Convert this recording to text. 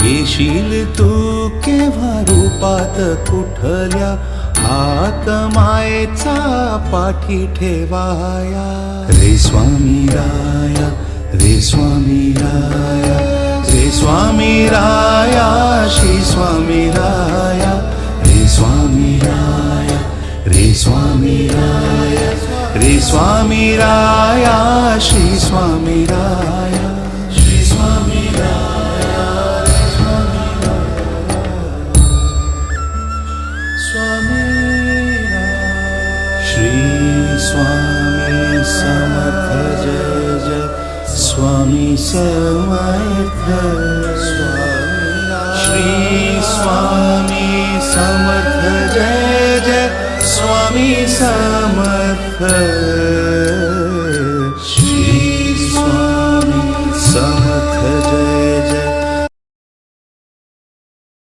येशील तू केव्हा रूपात कुठल्या, हात मायेचा पाठी ठेवाया. रे स्वामी राया, रे स्वामी राया, रे स्वामी राया, श्री स्वामी राया. रे स्वामी राया, रे स्वामी राया, रे स्वामी राया, श्री स्वामी राया. श्री स्वामी राया, रे स्वामी राया, स्वामी राया. श्री स्वामी समर्थ जय जय, स्वामी समर्थ. श्री स्वामी समर्थ जय जय, स्वामी समर्थ.